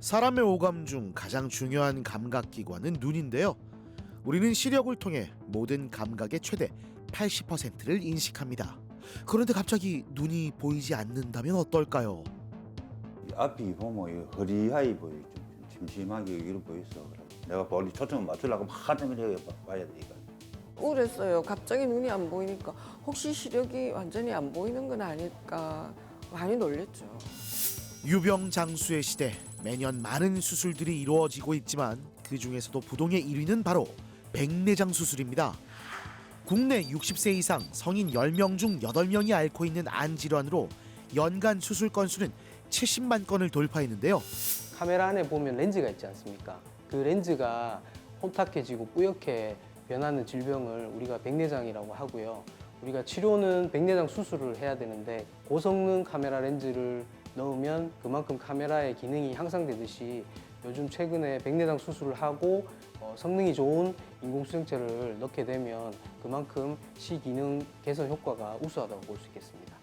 사람의 오감 중 가장 중요한 감각기관은 눈인데요. 우리는 시력을 통해 모든 감각의 최대 80%를 인식합니다. 그런데 갑자기 눈이 보이지 않는다면 어떨까요? 앞이 보면 허리하이 보여. 좀 심심하게 이렇게 보였어. 내가 멀리 초점을 맞추려고 막 하늘을 봐야 되니까. 우울했어요. 갑자기 눈이 안 보이니까 혹시 시력이 완전히 안 보이는 건 아닐까 많이 놀랬죠. 유병장수의 시대, 매년 많은 수술들이 이루어지고 있지만 그 중에서도 부동의 1위는 바로 백내장 수술입니다. 국내 60세 이상 성인 10명 중 8명이 앓고 있는 안 질환으로 연간 수술 건수는 70만 건을 돌파했는데요. 카메라 안에 보면 렌즈가 있지 않습니까? 그 렌즈가 혼탁해지고 뿌옇게 변하는 질병을 우리가 백내장이라고 하고요. 우리가 치료는 백내장 수술을 해야 되는데 고성능 카메라 렌즈를 넣으면 그만큼 카메라의 기능이 향상되듯이 요즘 최근에 백내장 수술을 하고 성능이 좋은 인공수정체를 넣게 되면 그만큼 시기능 개선 효과가 우수하다고 볼 수 있겠습니다.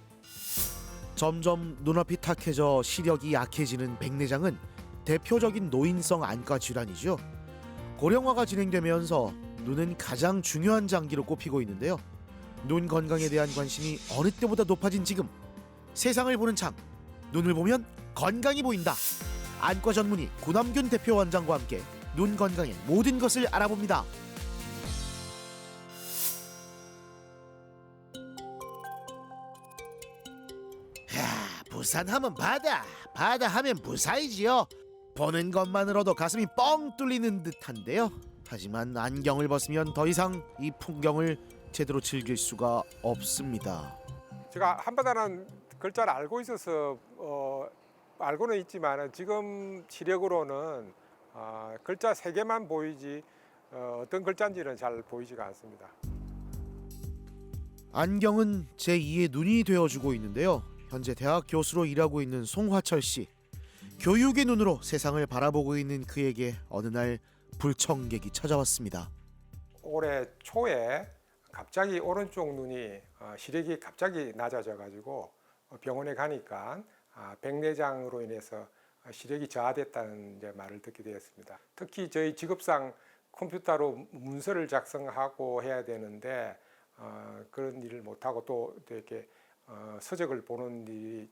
점점 눈앞이 탁해져 시력이 약해지는 백내장은 대표적인 노인성 안과 질환이죠. 고령화가 진행되면서 눈은 가장 중요한 장기로 꼽히고 있는데요. 눈 건강에 대한 관심이 어느 때보다 높아진 지금, 세상을 보는 창, 눈을 보면 건강이 보인다. 안과 전문의 구남균 대표 원장과 함께 눈 건강의 모든 것을 알아봅니다. 부산 하면 바다, 바다 하면 부사이지요. 보는 것만으로도 가슴이 뻥 뚫리는 듯한데요. 하지만 안경을 벗으면 더 이상 이 풍경을 제대로 즐길 수가 없습니다. 제가 한바다라는 글자를 알고 있어서 알고는 있지만 지금 시력으로는 글자 3개만 보이지 어떤 글자인지는 잘 보이지가 않습니다. 안경은 제2의 눈이 되어주고 있는데요. 현재 대학 교수로 일하고 있는 송화철 씨. 교육의 눈으로 세상을 바라보고 있는 그에게 어느 날 불청객이 찾아왔습니다. 올해 초에 갑자기 오른쪽 눈이 시력이 갑자기 낮아져 가지고 병원에 가니까 백내장으로 인해서 시력이 저하됐다는 이제 말을 듣게 되었습니다. 특히 저희 직업상 컴퓨터로 문서를 작성하고 해야 되는데 그런 일을 못하고 또 이렇게 서적을 보는 일이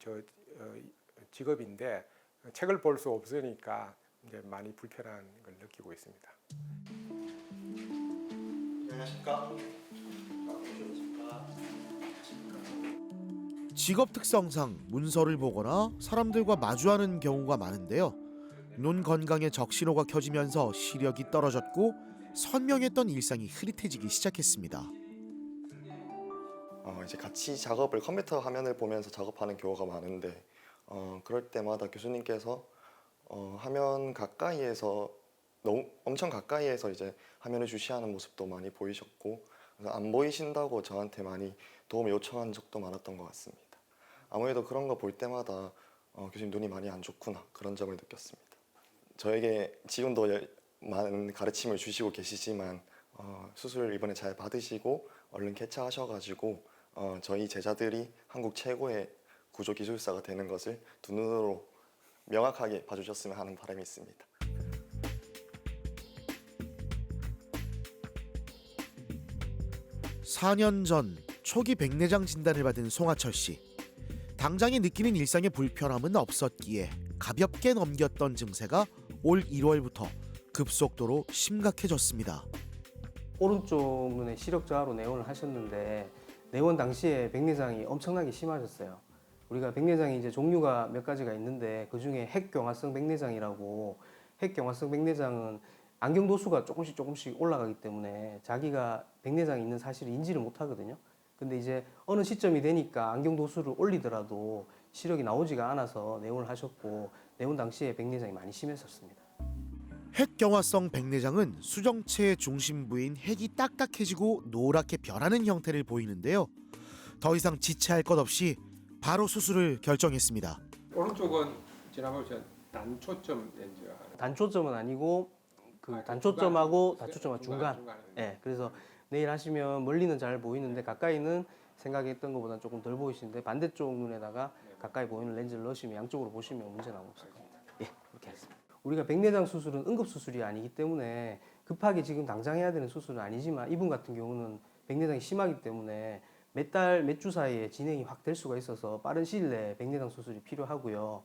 직업인데 책을 볼 수 없으니까 이제 많이 불편한 걸 느끼고 있습니다. 안녕하십니까? 직업 특성상 문서를 보거나 사람들과 마주하는 경우가 많은데요. 눈 건강에 적신호가 켜지면서 시력이 떨어졌고 선명했던 일상이 흐릿해지기 시작했습니다. 이제 같이 작업을 컴퓨터 화면을 보면서 작업하는 경우가 많은데 그럴 때마다 교수님께서 화면 가까이에서 엄청 가까이에서 이제 화면을 주시하는 모습도 많이 보이셨고 그래서 안 보이신다고 저한테 많이 도움을 요청한 적도 많았던 것 같습니다. 아무래도 그런 거 볼 때마다 교수님 눈이 많이 안 좋구나 그런 점을 느꼈습니다. 저에게 지금도 많은 가르침을 주시고 계시지만 수술 이번에 잘 받으시고 얼른 쾌차하셔가지고 저희 제자들이 한국 최고의 구조기술사가 되는 것을 두 눈으로 명확하게 봐주셨으면 하는 바람이 있습니다. (4년) 전 초기 백내장 진단을 받은 송하철 씨. 당장에 느끼는 일상의 불편함은 없었기에 가볍게 넘겼던 증세가 올 1월부터 급속도로 심각해졌습니다. 오른쪽 눈에 시력 저하로 내원을 하셨는데 내원 당시에 백내장이 엄청나게 심하셨어요. 우리가 백내장이 이제 종류가 몇 가지가 있는데 그중에 핵경화성 백내장이라고, 핵경화성 백내장은 안경 도수가 조금씩 올라가기 때문에 자기가 백내장이 있는 사실을 인지를 못 하거든요. 근데 이제 어느 시점이 되니까 안경 도수를 올리더라도 시력이 나오지가 않아서 내원을 하셨고 내원 당시에 백내장이 많이 심했었습니다. 핵경화성 백내장은 수정체의 중심부인 핵이 딱딱해지고 노랗게 변하는 형태를 보이는데요. 더 이상 지체할 것 없이 바로 수술을 결정했습니다. 오른쪽은 지난번에 단초점 렌즈가 단초점은 아니고 그 단초점하고 다초점하고 중간. 네, 그래서 내일 하시면 멀리는 잘 보이는데 가까이는 생각했던 것보다 조금 덜 보이시는데 반대쪽 눈에다가 가까이 보이는 렌즈를 넣으시면 양쪽으로 보시면 문제는 없을 겁니다. 예, 그렇게 하겠습니다. 우리가 백내장 수술은 응급 수술이 아니기 때문에 급하게 지금 당장 해야 되는 수술은 아니지만 이분 같은 경우는 백내장이 심하기 때문에 몇 달, 몇 주 사이에 진행이 확 될 수가 있어서 빠른 시일 내에 백내장 수술이 필요하고요.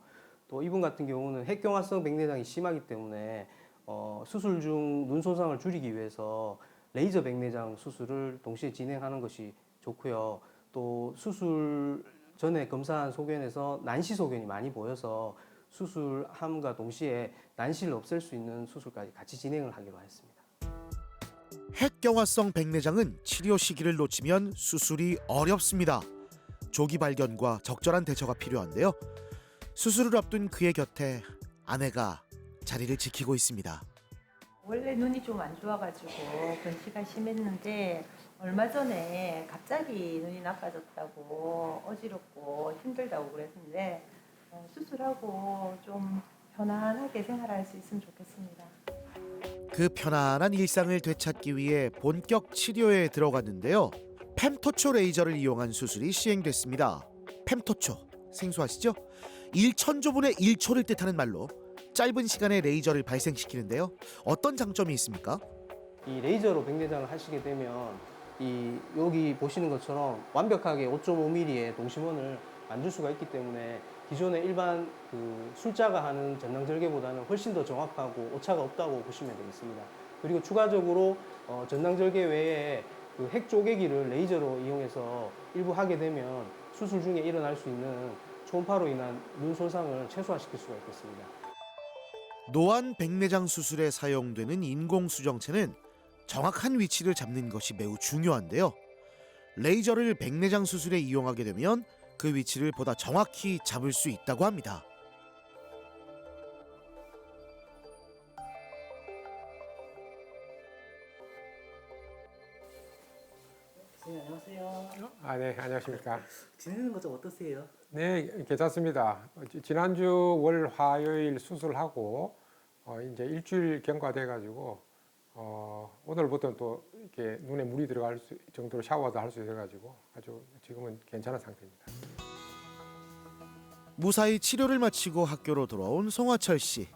또 이분 같은 경우는 핵경화성 백내장이 심하기 때문에 수술 중 눈 손상을 줄이기 위해서 레이저 백내장 수술을 동시에 진행하는 것이 좋고요. 또 수술 전에 검사한 소견에서 난시 소견이 많이 보여서 수술함과 동시에 난시를 없앨 수 있는 수술까지 같이 진행을 하기로 했습니다. 핵경화성 백내장은 치료 시기를 놓치면 수술이 어렵습니다. 조기 발견과 적절한 대처가 필요한데요. 수술을 앞둔 그의 곁에 아내가 자리를 지키고 있습니다. 원래 눈이 좀 안 좋아가지고 건시가 심했는데 얼마 전에 갑자기 눈이 나빠졌다고 어지럽고 힘들다고 그랬는데 수술하고 좀 편안하게 생활할 수 있으면 좋겠습니다. 그 편안한 일상을 되찾기 위해 본격 치료에 들어갔는데요. 펨토초 레이저를 이용한 수술이 시행됐습니다. 펨토초, 생소하시죠? 1천조분의 1초를 뜻하는 말로 짧은 시간에 레이저를 발생시키는데요. 어떤 장점이 있습니까? 이 레이저로 백내장을 하시게 되면 여기 보시는 것처럼 완벽하게 5.5mm의 동심원을 만들 수가 있기 때문에 기존의 일반 술자가 하는 전낭절개보다는 훨씬 더 정확하고 오차가 없다고 보시면 되겠습니다. 그리고 추가적으로 전낭절개 외에 핵 쪼개기를 레이저로 이용해서 일부 하게 되면 수술 중에 일어날 수 있는 초음파로 인한 눈 손상을 최소화시킬 수가 있겠습니다. 노안 백내장 수술에 사용되는 인공수정체는 정확한 위치를 잡는 것이 매우 중요한데요. 레이저를 백내장 수술에 이용하게 되면 그 위치를 보다 정확히 잡을 수 있다고 합니다. 안녕하세요. 네, 안녕하십니까. 지내는 거 좀 어떠세요? 네, 괜찮습니다. 지난주 월, 화요일 수술하고 이제 일주일 경과돼가지고 오늘부터는 또 이렇게 눈에 물이 들어갈 정도로 샤워도 할 수 있어가지고 아주 지금은 괜찮은 상태입니다. 무사히 치료를 마치고 학교로 돌아온 송화철 씨.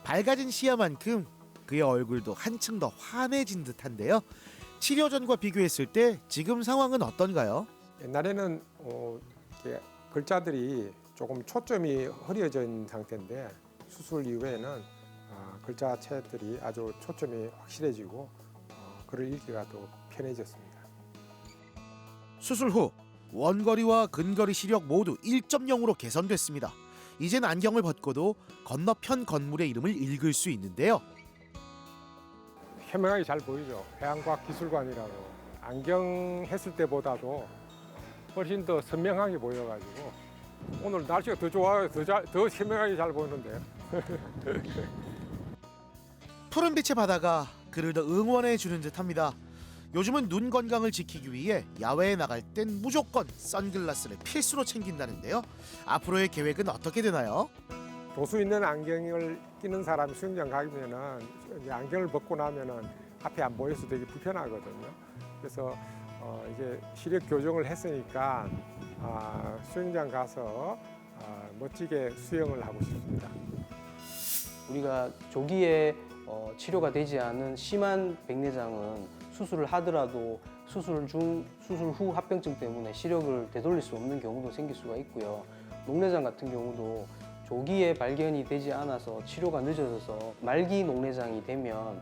밝아진 시야만큼 그의 얼굴도 한층 더 환해진 듯한데요. 치료 전과 비교했을 때 지금 상황은 어떤가요? 옛날에는 이렇게 글자들이 조금 초점이 흐려진 상태인데 수술 이후에는 글자체들이 아주 초점이 확실해지고 글을 읽기가 더 편해졌습니다. 수술 후 원거리와 근거리 시력 모두 1.0으로 개선됐습니다. 이젠 안경을 벗고도 건너편 건물의 이름을 읽을 수 있는데요. 현명하게 잘 보이죠. 해양과학기술관이라고 안경 했을 때보다도 훨씬 더 선명하게 보여가지고 오늘 날씨가 더 좋아요. 더 현명하게 잘 보이는데요. 푸른빛의 바다가 그를 더 응원해 주는 듯합니다. 요즘은 눈 건강을 지키기 위해 야외에 나갈 땐 무조건 선글라스를 필수로 챙긴다는데요. 앞으로의 계획은 어떻게 되나요? 도수 있는 안경을 끼는 사람이 수영장 가면은 이제 안경을 벗고 나면은 앞이 안 보여서 되게 불편하거든요. 그래서 이제 시력 교정을 했으니까 수영장 가서 멋지게 수영을 하고 싶습니다. 우리가 조기에 치료가 되지 않은 심한 백내장은 수술을 하더라도 수술 중, 수술 후 합병증 때문에 시력을 되돌릴 수 없는 경우도 생길 수가 있고요. 녹내장 같은 경우도 조기에 발견이 되지 않아서 치료가 늦어져서 말기 녹내장이 되면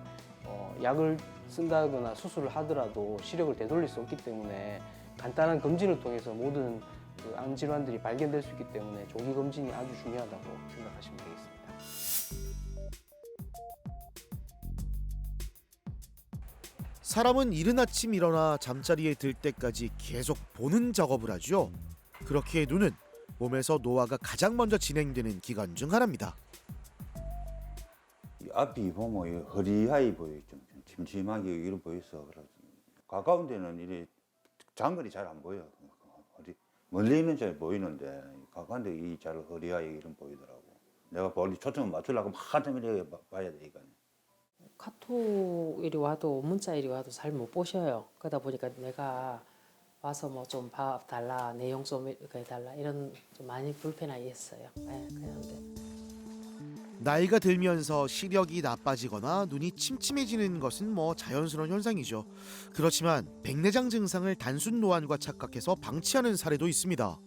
약을 쓴다거나 수술을 하더라도 시력을 되돌릴 수 없기 때문에 간단한 검진을 통해서 모든 암 질환들이 발견될 수 있기 때문에 조기 검진이 아주 중요하다고 생각하시면 되겠습니다. 사람은 이른 아침 일어나 잠자리에 들 때까지 계속 보는 작업을 하죠. 그렇기에 눈은 몸에서 노화가 가장 먼저 진행되는 기관 중 하나입니다. 이 앞이 보면 이 허리하이 보여, 좀 침침하게 이런 보여서 그래서 가까운 데는 이래 장거리 잘 안 보여. 멀리는 잘 보이는데 가까운 데 이 잘 허리하이 이런 보이더라고. 내가 멀리 초점을 맞추려고 한참 이렇게 봐야 되니까. 카톡 이리 와도 문자 이리 와도 잘 못 보셔요. 그러다 보니까 내가 와서 뭐 좀 밥 달라, 내용 좀 이렇게 달라 이런 좀 많이 불편하게 했어요. 네, 그런데 나이가 들면서 시력이 나빠지거나 눈이 침침해지는 것은 뭐 자연스러운 현상이죠. 그렇지만 백내장 증상을 단순 노안과 착각해서 방치하는 사례도 있습니다.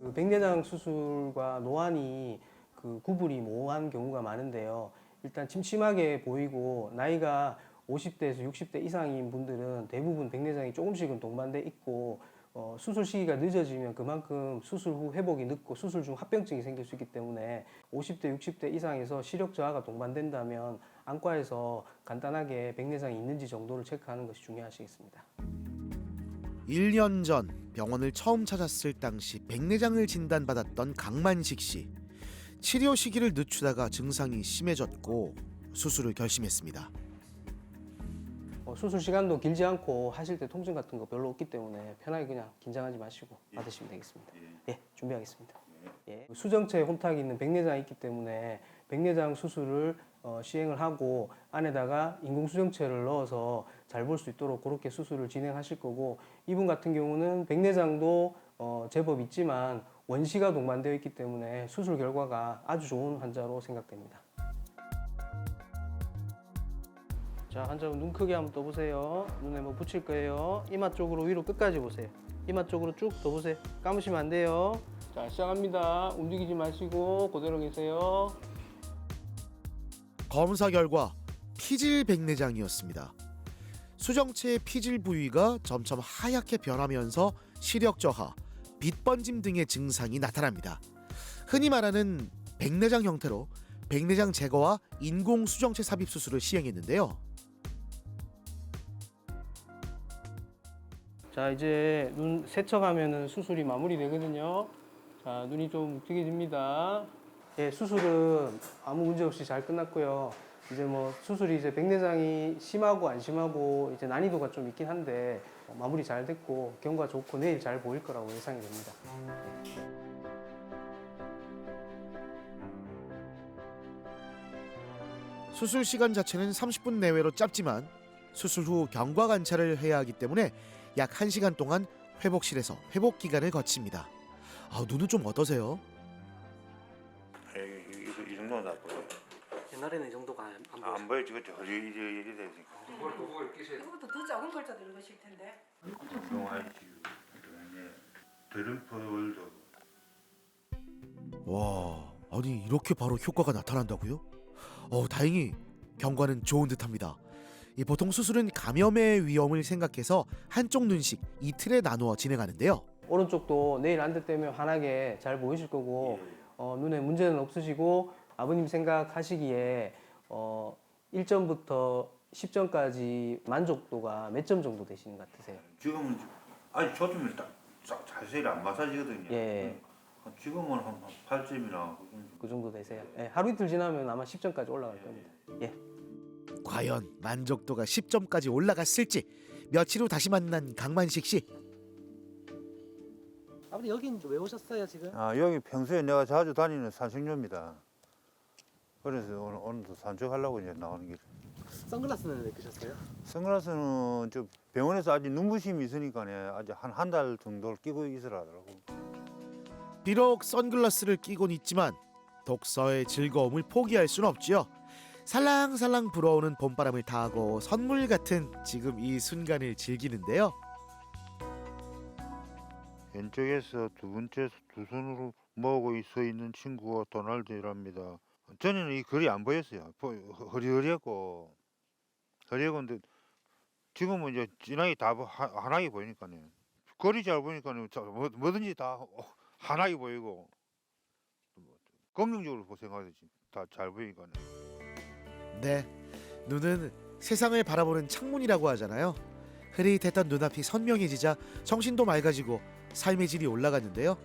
그 백내장 수술과 노안이 그 구분이 모호한 경우가 많은데요. 일단 침침하게 보이고 나이가 50대에서 60대 이상인 분들은 대부분 백내장이 조금씩은 동반돼 있고 수술 시기가 늦어지면 그만큼 수술 후 회복이 늦고 수술 중 합병증이 생길 수 있기 때문에 50대, 60대 이상에서 시력 저하가 동반된다면 안과에서 간단하게 백내장이 있는지 정도를 체크하는 것이 중요하시겠습니다. 1년 전 병원을 처음 찾았을 당시 백내장을 진단받았던 강만식 씨. 치료 시기를 늦추다가 증상이 심해졌고 수술을 결심했습니다. 수술 시간도 길지 않고 하실 때 통증 같은 거 별로 없기 때문에 편하게 그냥 긴장하지 마시고 받으시면 되겠습니다. 예, 준비하겠습니다. 예. 수정체에 혼탁이 있는 백내장이 있기 때문에 백내장 수술을 시행을 하고 안에다가 인공수정체를 넣어서 잘 볼 수 있도록 그렇게 수술을 진행하실 거고, 이분 같은 경우는 백내장도 제법 있지만 원시가 동반되어 있기 때문에 수술 결과가 아주 좋은 환자로 생각됩니다. 자, 환자분 눈 크게 한번 떠보세요. 눈에 뭐 붙일 거예요. 이마 쪽으로 위로 끝까지 보세요. 이마 쪽으로 쭉 떠보세요. 감으시면 안 돼요. 자, 시작합니다. 움직이지 마시고 그대로 계세요. 검사 결과 피질 백내장이었습니다. 수정체의 피질 부위가 점점 하얗게 변하면서 시력 저하, 빛 번짐 등의 증상이 나타납니다. 흔히 말하는 백내장 형태로 백내장 제거와 인공 수정체 삽입 수술을 시행했는데요. 자, 이제 눈 세척하면은 수술이 마무리되거든요. 자, 눈이 좀 묵직해집니다. 예, 수술은 아무 문제 없이 잘 끝났고요. 이제 뭐 수술이 이제 백내장이 심하고 안 심하고 이제 난이도가 좀 있긴 한데 마무리 잘 됐고 경과 좋고 내일 잘 보일 거라고 예상이 됩니다. 수술 시간 자체는 30분 내외로 짧지만 수술 후 경과 관찰을 해야 하기 때문에 약 1시간 동안 회복실에서 회복 기간을 거칩니다. 눈은 좀 어떠세요? 이 정도는 다 보여. 옛날에는 이 정도가 안 안 보여. 지금 이래 되니까. 이거보다 더 작은 글자도 읽으실 텐데. 드림폴도. 와, 아니 이렇게 바로 효과가 나타난다고요? 다행히 경과는 좋은 듯합니다. 보통 수술은 감염의 위험을 생각해서 한쪽 눈씩 이틀에 나누어 진행하는데요. 오른쪽도 내일 안대 때면 환하게 잘 보이실 거고 눈에 문제는 없으시고 아버님 생각하시기에 1점부터 10점까지 만족도가 몇 점 정도 되시는 것 같으세요? 지금은 아직 초점이 딱 자세히 안 맞아지거든요. 예. 지금은 한 8점이나 그 정도 되세요? 예, 하루 이틀 지나면 아마 10점까지 올라갈 겁니다. 예. 과연 만족도가 10점까지 올라갔을지 며칠 후 다시 만난 강만식 씨. 아버님 여긴 왜 오셨어요 지금? 여기 평소에 내가 자주 다니는 산책로입니다. 그래서 오늘도 산책하려고 이제 나오는 길. 선글라스는 왜 끼셨어요? 선글라스는 저 병원에서 아직 눈부심이 있으니까 아직 한 달 정도를 끼고 있으라 하더라고. 비록 선글라스를 끼곤 있지만 독서의 즐거움을 포기할 순 없지요. 살랑살랑 불어오는 봄바람을 타고 선물 같은 지금 이 순간을 즐기는데요. 왼쪽에서 두 번째 두 손으로 모으고 서 있는 친구가 도널드랍니다. 전에는 이 글이 안 보였어요. 허리허리했고 근데 지금은 이제 진하게 다 환하게 보이니까요. 글이 잘 보니까요. 뭐든지 다 환하게 보이고 긍정적으로 생각하지 다 잘 보이니까요. 네, 눈은 세상을 바라보는 창문이라고 하잖아요. 흐릿했던 눈앞이 선명해지자 정신도 맑아지고 삶의 질이 올라갔는데요.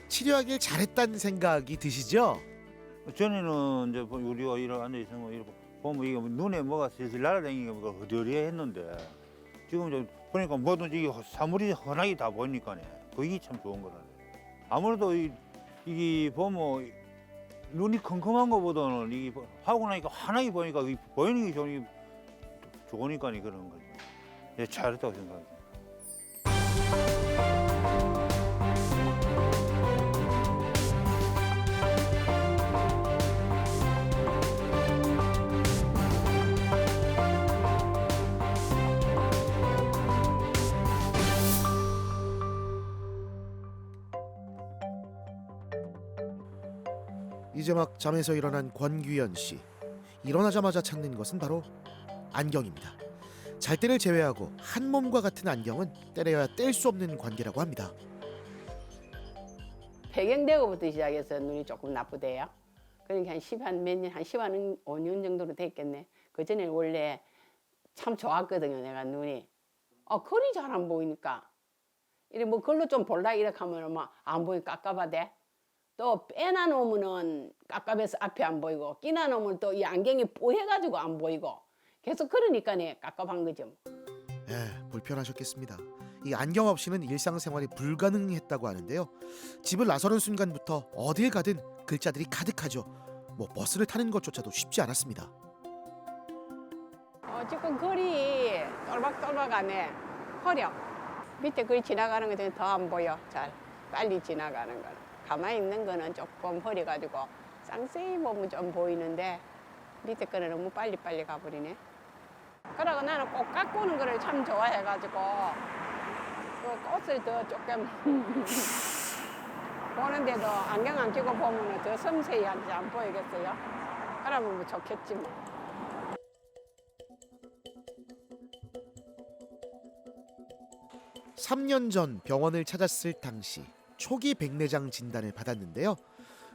치료하길 잘했다는 생각이 드시죠? 전에는 이제 우리가 이렇게 앉아 있으면 이렇게 보면 이게 눈에 뭐가 슬슬 날아다니는 게 허리허리했는데 지금 이제 보니까 뭐든지 사물이 환하게 다 보이니까요. 그게 참 좋은 거라네. 아무래도 이게 보면 눈이 컴컴한 것보다는 이게 하고 나니까 환하게 보니까 보이는 게 좋으니까 그런 거죠. 예, 잘했다고 생각해요. 이제 막 잠에서 일어난 권규현 씨. 일어나자마자 찾는 것은 바로 안경입니다. 잘 때를 제외하고 한 몸과 같은 안경은 때려야 뗄 수 없는 관계라고 합니다. 폐경되고부터 시작해서 눈이 조금 나쁘대요. 그러니까 한 몇 년, 한 15년 정도로 됐겠네. 그 전에 원래 참 좋았거든요, 내가 눈이. 거리 잘 안 보이니까. 이래 뭐 그걸로 좀 볼라 이렇게 하면 막 안 보이니까 깝깝하대. 또 빼놔 놓으면은 깝깝해서 앞이 안 보이고 끼나 놓으면 또 이 안경이 뽀해가지고 안 보이고 계속 그러니까 깝깝한 거죠. 불편하셨겠습니다. 이 안경 없이는 일상생활이 불가능했다고 하는데요. 집을 나서는 순간부터 어딜 가든 글자들이 가득하죠. 뭐 버스를 타는 것조차도 쉽지 않았습니다. 지금 거리 똘박똘박하네. 허려. 밑에 거리 지나가는 것도 더 안 보여. 잘 빨리 지나가는 거는. 가만히 있는 거는 조금 허려가지고 쌍세히 보면 좀 보이는데 밑에 거는 너무 빨리빨리 가버리네. 그러고 나는 꽃 갖고 오는 거를 참 좋아해가지고 그 꽃을 더 조금 보는데도 안경 안 끼고 보면 더 섬세히 안 보이겠어요? 그러면 뭐 좋겠지 뭐. 삼 년 전 병원을 찾았을 당시 초기 백내장 진단을 받았는데요.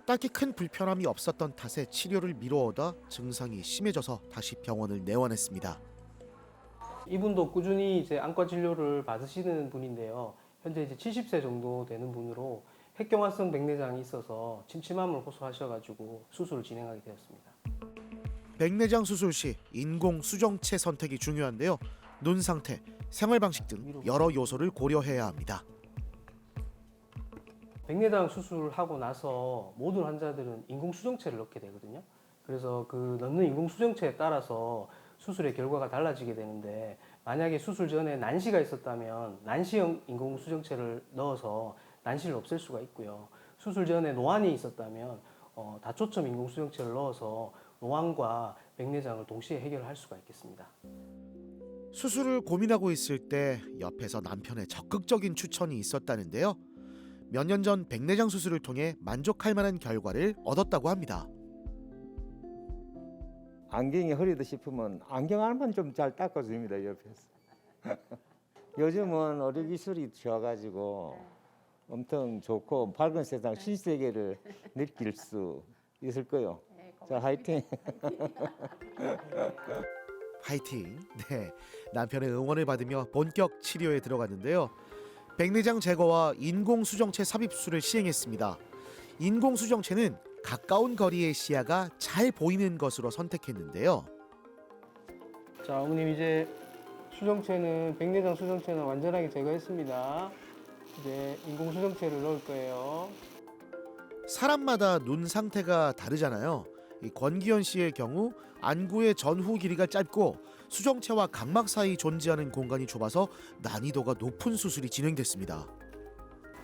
딱히 큰 불편함이 없었던 탓에 치료를 미뤄오다 증상이 심해져서 다시 병원을 내원했습니다. 이분도 꾸준히 이제 안과 진료를 받으시는 분인데요. 현재 이제 70세 정도 되는 분으로 핵경화성 백내장이 있어서 침침함을 호소하셔가지고 수술을 진행하게 되었습니다. 백내장 수술 시 인공 수정체 선택이 중요한데요. 눈 상태, 생활 방식 등 여러 요소를 고려해야 합니다. 백내장 수술하고 나서 모든 환자들은 인공 수정체를 넣게 되거든요. 그래서 그 넣는 인공 수정체에 따라서 수술의 결과가 달라지게 되는데, 만약에 수술 전에 난시가 있었다면 난시형 인공 수정체를 넣어서 난시를 없앨 수가 있고요. 수술 전에 노안이 있었다면 다초점 인공 수정체를 넣어서 노안과 백내장을 동시에 해결할 수가 있겠습니다. 수술을 고민하고 있을 때 옆에서 남편의 적극적인 추천이 있었다는데요. 몇 년 전 백내장 수술을 통해 만족할 만한 결과를 얻었다고 합니다. 안경이 흐리다 싶으면 안경 알만 좀 잘 닦아줍니다, 옆에서. 요즘은 의료 기술이 좋아가지고 엄청 좋고 밝은 세상 신세계를 느낄 수 있을 거요. 자, 화이팅! 화이팅! 네, 남편의 응원을 받으며 본격 치료에 들어갔는데요. 백내장 제거와 인공수정체 삽입술을 시행했습니다. 인공수정체는 가까운 거리의 시야가 잘 보이는 것으로 선택했는데요. 자, 어머님 이제 수정체는 백내장 수정체는 완전하게 제거했습니다. 이제 인공 수정체를 넣을 거예요. 사람마다 눈 상태가 다르잖아요. 이 권기현 씨의 경우 안구의 전후 길이가 짧고 수정체와 각막 사이 존재하는 공간이 좁아서 난이도가 높은 수술이 진행됐습니다.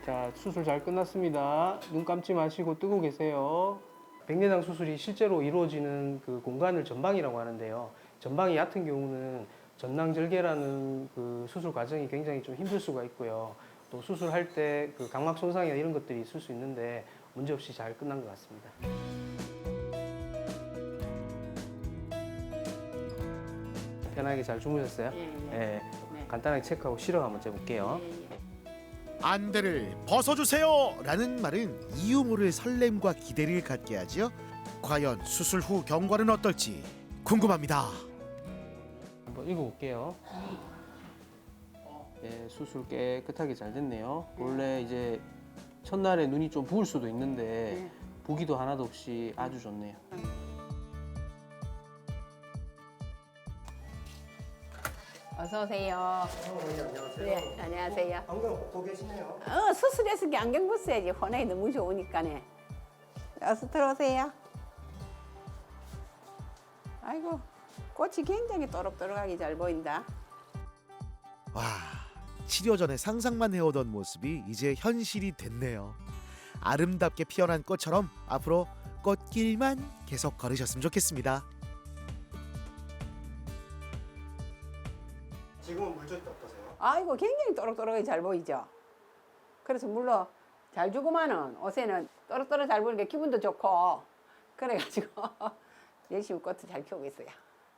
자, 수술 잘 끝났습니다. 눈 감지 마시고 뜨고 계세요. 백내장 수술이 실제로 이루어지는 그 공간을 전방이라고 하는데요. 전방이 얕은 경우는 전낭절개라는 그 수술 과정이 굉장히 좀 힘들 수가 있고요. 또 수술할 때 그 각막 손상이나 이런 것들이 있을 수 있는데 문제없이 잘 끝난 것 같습니다. 편하게 잘 주무셨어요? 예. 간단하게 체크하고 시력 한번 재볼게요. 안대를 벗어주세요! 라는 말은 이유 모를 설렘과 기대를 갖게 하지요. 과연 수술 후 경과는 어떨지 궁금합니다. 한번 읽어볼게요. 네, 수술 깨끗하게 잘 됐네요. 원래 이제 첫날에 눈이 좀 부을 수도 있는데 부기도 하나도 없이 아주 좋네요. 어서 오세요. 안녕하세요. 네, 안녕하세요. 안경 벗고 계시네요. 수술해서 안경 벗어야지. 혼이 너무 좋으니까네. 어서 들어오세요. 아이고, 꽃이 굉장히 또록또록하게 잘 보인다. 와, 치료 전에 상상만 해오던 모습이 이제 현실이 됐네요. 아름답게 피어난 꽃처럼 앞으로 꽃길만 계속 걸으셨으면 좋겠습니다. 지금은 물적이 어떠세요? 아이고, 굉장히 또록또록하게 잘 보이죠. 그래서 물론 잘 주고만은 옷에는 또록또록 잘 보이니까 기분도 좋고 그래가지고 열심히 꽃을 잘 키우고 있어요.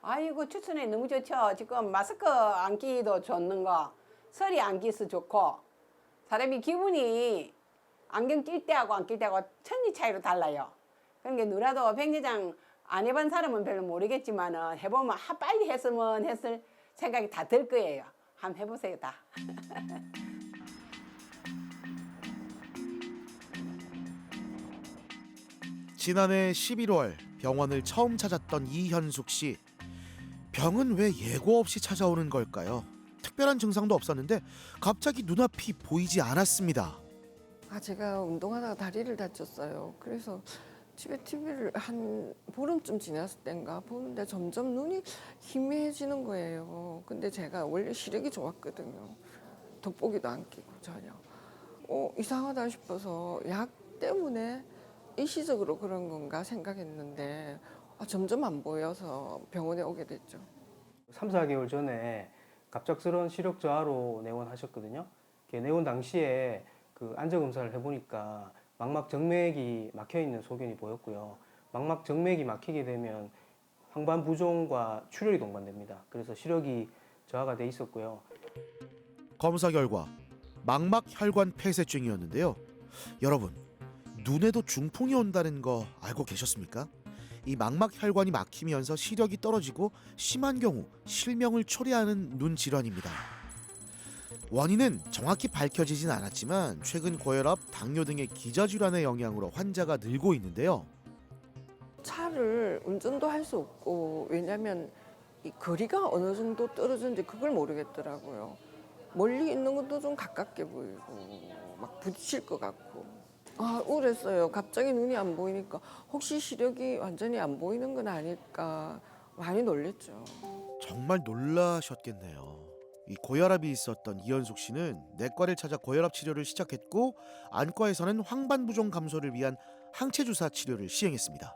아이고 추천해 너무 좋죠. 지금 마스크 안 끼도 좋는 거, 설이 안 끼서 좋고 사람이 기분이 안경 낄 때하고 안 낄 때하고 천지 차이로 달라요. 그러니까 누라도 백내장 안 해본 사람은 별로 모르겠지만은 해보면 빨리 했으면 했을 생각이 다 들 거예요. 한번 해보세요 다. 지난해 11월 병원을 처음 찾았던 이현숙 씨. 병은 왜 예고 없이 찾아오는 걸까요? 특별한 증상도 없었는데 갑자기 눈앞이 보이지 않았습니다. 제가 운동하다가 다리를 다쳤어요. 그래서 집에 TV를 한 보름쯤 지났을 때인가 보는데 점점 눈이 희미해지는 거예요. 근데 제가 원래 시력이 좋았거든요. 돋보기도 안 끼고 전혀. 이상하다 싶어서 약 때문에 일시적으로 그런 건가 생각했는데 점점 안 보여서 병원에 오게 됐죠. 3, 4개월 전에 갑작스러운 시력 저하로 내원하셨거든요. 내원 당시에 그 안저 검사를 해보니까 망막 정맥이 막혀 있는 소견이 보였고요. 망막 정맥이 막히게 되면 황반 부종과 출혈이 동반됩니다. 그래서 시력이 저하가 돼 있었고요. 검사 결과 망막 혈관 폐쇄증이었는데요. 여러분, 눈에도 중풍이 온다는 거 알고 계셨습니까? 이 망막 혈관이 막히면서 시력이 떨어지고 심한 경우 실명을 초래하는 눈 질환입니다. 원인은 정확히 밝혀지진 않았지만 최근 고혈압, 당뇨 등의 기저질환의 영향으로 환자가 늘고 있는데요. 차를 운전도 할 수 없고 왜냐면 이 거리가 어느 정도 떨어졌는지 그걸 모르겠더라고요. 멀리 있는 것도 좀 가깝게 보이고 막 부딪힐 것 같고 우울했어요. 갑자기 눈이 안 보이니까 혹시 시력이 완전히 안 보이는 건 아닐까 많이 놀랬죠. 정말 놀라셨겠네요. 이 고혈압이 있었던 이현숙 씨는 내과를 찾아 고혈압 치료를 시작했고 안과에서는 황반부종 감소를 위한 항체 주사 치료를 시행했습니다.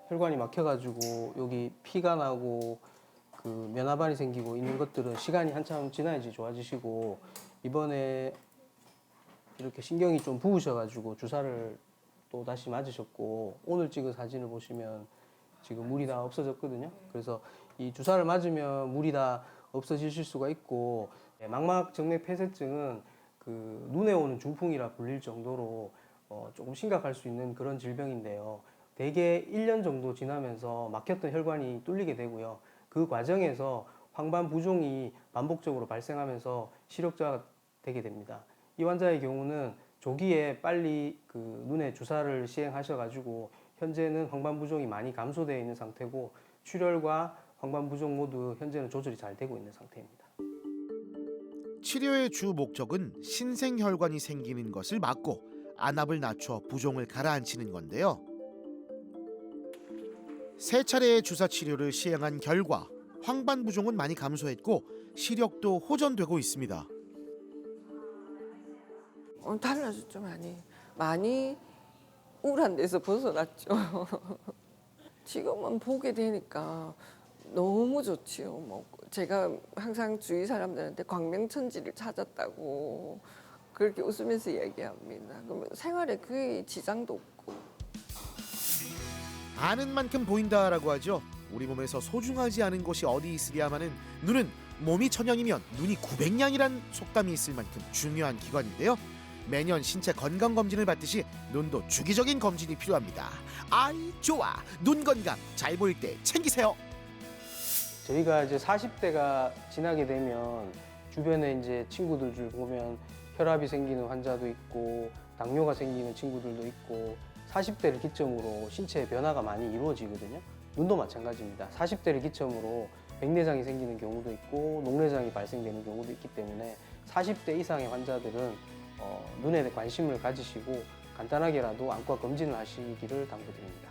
혈관이 막혀가지고 여기 피가 나고 그 면화반이 생기고 있는 것들은 시간이 한참 지나야지 좋아지시고 이번에 이렇게 신경이 좀 부으셔가지고 주사를 또 다시 맞으셨고 오늘 찍은 사진을 보시면 지금 물이 다 없어졌거든요. 그래서 이 주사를 맞으면 물이 다 없어지실 수가 있고 망막 정맥 폐쇄증은 그 눈에 오는 중풍이라 불릴 정도로 조금 심각할 수 있는 그런 질병인데요. 대개 1년 정도 지나면서 막혔던 혈관이 뚫리게 되고요. 그 과정에서 황반 부종이 반복적으로 발생하면서 시력저하가 되게 됩니다. 이 환자의 경우는 조기에 빨리 그 눈에 주사를 시행하셔가지고 현재는 황반 부종이 많이 감소되어 있는 상태고 출혈과 황반 부종 모두 현재는 조절이 잘 되고 있는 상태입니다. 치료의 주 목적은 신생혈관이 생기는 것을 막고 안압을 낮춰 부종을 가라앉히는 건데요. 세 차례의 주사 치료를 시행한 결과 황반 부종은 많이 감소했고 시력도 호전되고 있습니다. 달라졌죠. 많이 우울한 데서 벗어났죠. 지금은 보게 되니까 너무 좋지요. 뭐 제가 항상 주위 사람들한테 광명천지를 찾았다고 그렇게 웃으면서 얘기합니다. 그러면 생활에 거의 지장도 없고. 아는 만큼 보인다라고 하죠. 우리 몸에서 소중하지 않은 곳이 어디 있으랴마는 눈은 몸이 천연이면 눈이 900냥이란 속담이 있을 만큼 중요한 기관인데요. 매년 신체 건강검진을 받듯이 눈도 주기적인 검진이 필요합니다. 아이 좋아, 눈 건강 잘 보일 때 챙기세요. 저희가 이제 40대가 지나게 되면 주변에 이제 친구들 줄 보면 혈압이 생기는 환자도 있고 당뇨가 생기는 친구들도 있고 40대를 기점으로 신체의 변화가 많이 이루어지거든요. 눈도 마찬가지입니다. 40대를 기점으로 백내장이 생기는 경우도 있고 녹내장이 발생되는 경우도 있기 때문에 40대 이상의 환자들은 눈에 관심을 가지시고 간단하게라도 안과 검진을 하시기를 당부드립니다.